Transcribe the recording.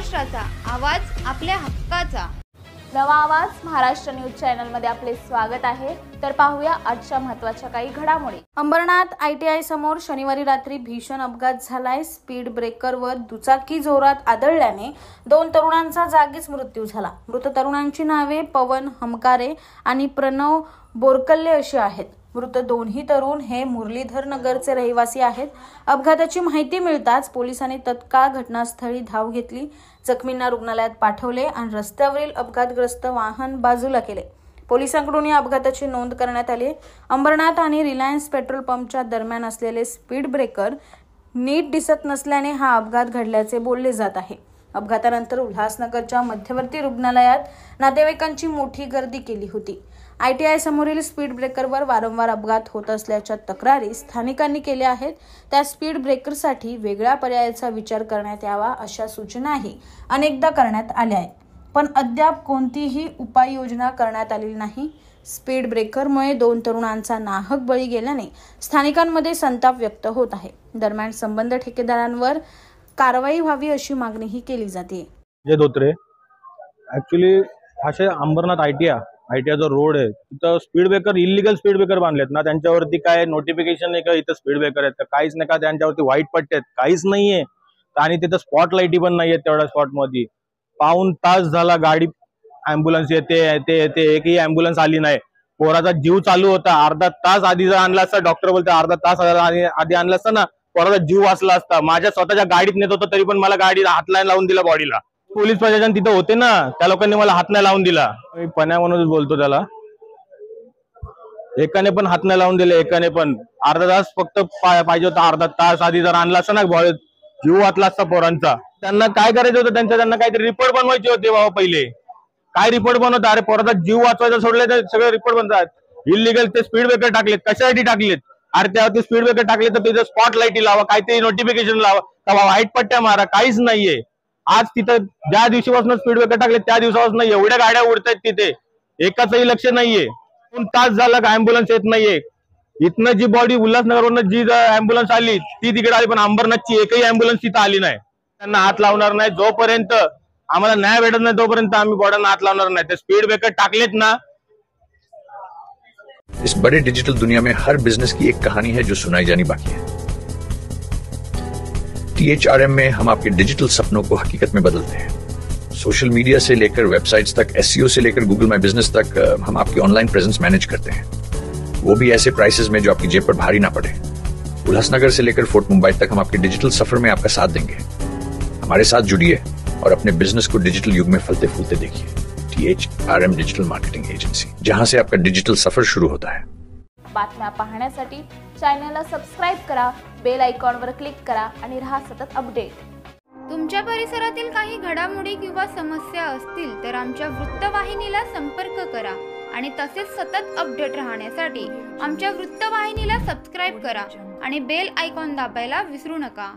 महाराष्ट्राचा आवाज, आपल्या हक्काचा. नवा आवाज महाराष्ट्र न्यूज चॅनल मध्ये आपले स्वागत आहे. तर पाहूया आजच्या महत्त्वाच्या काही घडामोडी. अंबरनाथ ITI समोर शनिवारी रात्री भीषण अपघात झालाय. स्पीड ब्रेकरवर दुचाकी जोरात आदळल्याने 2 तरुणांचा जागीच मृत्यू झाला. मृत तरुणांची नावे पवन हमकारे आणि प्रणव बोरकल्ले अशी आहेत. मृत दोन्ही तरुण हे मुरलीधर नगरचे रहिवासी आहेत. अपघाताची माहिती मिळताच पोलिसांनी तत्काळ घटनास्थळी धाव घेतली. जखमींना रुग्णालयात पाठवले आणि रस्त्यावरील अपघातग्रस्त वाहन बाजूला केले. पोलिसांकडून या अपघाताची नोंद करण्यात आली. अंबरनाथ आणि रिलायन्स पेट्रोल पंपच्या दरम्यान असलेले स्पीड ब्रेकर नीट दिसत नसल्याने हा अपघात घडल्याचे बोलले जात आहे. अपघातानंतर उल्हासनगरच्या मध्यवर्ती रुग्णालयात नातेवाईकांची मोठी गर्दी केली होती. ITI समोरील स्पीड ब्रेकरवर वारंवार अपघात होत असल्याच्या तक्रारी स्थानिकांनी केल्या आहेत. त्या स्पीड ब्रेकरसाठी वेगळ्या पर्यायाचा विचार करण्यात यावा अशा सूचनाही अनेकदा करण्यात आल्या आहेत, पण अद्याप कोणतीही उपाययोजना करण्यात आलेली नाही. स्पीड ब्रेकरमुळे 2 तरुणांचा नाहक बळी गेल्याने स्थानिकांमध्ये संताप व्यक्त होत आहे. दरम्यान संबंध ठेकेदारांवर कारवाई व्हावी अशी मागणीही केली जाते. जय धोत्रे, ऍक्च्युली असे अंबरनाथ ITI जो रोड आहे तिथं speed breaker, illegal speed breaker बांधलेत ना. त्यांच्यावरती काय नोटिफिकेशन नाही का इथं स्पीड ब्रेकर आहेत का, काहीच नाही का. त्यांच्यावरती व्हाईट पट्टे आहेत, काहीच नाहीये. आणि तिथं स्पॉट लाईटी पण नाहीये तेवढ्या स्पॉट मध्ये. पाऊण तास झाला गाडी, अँब्युलन्स येते, एकही अँब्युलन्स आली नाही. पोराचा जीव चालू होता. अर्धा तास आधी जर आणला असता, डॉक्टर बोलते अर्धा तास आधी आणला असता ना, पोराचा जीव वाचला असता. माझ्या स्वतःच्या गाडीत नेत होतो तरी पण मला गाडीला हात नाही लावून दिला बॉडीला. पोलीस प्रशासन तिथे होते ना, त्या लोकांनी मला हात नाही लावून दिला. मी पण्या म्हणूनच बोलतो त्याला. एकाने पण हात नाही लावून दिले, एकाने पण. अर्धा तास फक्त पाहिजे होता. अर्धा तास आधी जर आणला असता ना, जीव वाचला असता पोरांचा. त्यांना काय करायचं होतं, त्यांना काहीतरी रिपोर्ट बनवायचे होते बाबा पहिले. काय रिपोर्ट बनवतात? अरे पोराचा जीव वाचवायचा सोडले तर सगळे रिपोर्ट बनतात. इलिगल ते स्पीड ब्रेकर टाकलेत, कशासाठी टाकलेत? अरे त्यावरती स्पीड ब्रेकर टाकले तर तिथे स्पॉट लाईटी लावा, काहीतरी नोटिफिकेशन लावा, का व्हाईट पट्ट्या मारा. काहीच नाहीये. आज तिथं ज्या दिवशीपासून स्पीड ब्रेकर टाकले त्या दिवसापासून एवढ्या गाड्या उडतायत तिथे, एकाचंही लक्ष नाहीये. 2 तास झाला का अँब्युलन्स येत नाहीये. इथनं जी बॉडी उल्हासनगरवरून जी अँब्युलन्स आली ती तिकडे आली, पण अंबरनाथची एकही अँब्युलन्स तिथं आली नाही. त्यांना हात लावणार नाही जोपर्यंत आम्हाला न्याय भेटत नाही, तोपर्यंत आम्ही बॉडीला हात लावणार नाही. ते स्पीड ब्रेकर टाकलेत ना. इस बड़े डिजिटल दुनिया में हर बिजनेस की एक कहानी है जो सुनाई जानी बाकी है। THRM में हम आपके डिजिटल सपनों को हकीकत में बदलते हैं। सोशल मीडिया से लेकर वेबसाइट्स तक, SEO से लेकर गूगल माई बिजनेस तक, हम आपकी ऑनलाइन प्रेजेंस मैनेज करते हैं, वो भी ऐसे प्राइसेस में जो आपकी जेब पर भारी ना पड़े। उल्हासनगर से लेकर फोर्ट मुंबई तक हम आपके डिजिटल सफर में आपका साथ देंगे। हमारे साथ जुड़िए और अपने बिजनेस को डिजिटल युग में फलते फूलते देखिए। THRM डिजिटल मार्केटिंग एजेंसी, जहां से आपका डिजिटल सफर शुरू होता है। बातम्या पाहण्यासाठी चॅनलला सबस्क्राइब करा, बेल आयकॉनवर क्लिक करा आणि रहा सतत अपडेट. तुमच्या परिसरातील काही घडामोडी किंवा समस्या असतील तर आमच्या वृत्तवाहिनीला संपर्क करा आणि तसेच सतत अपडेट राहण्यासाठी आमच्या वृत्तवाहिनीला सबस्क्राइब करा आणि बेल आयकॉन दाबायला विसरू नका.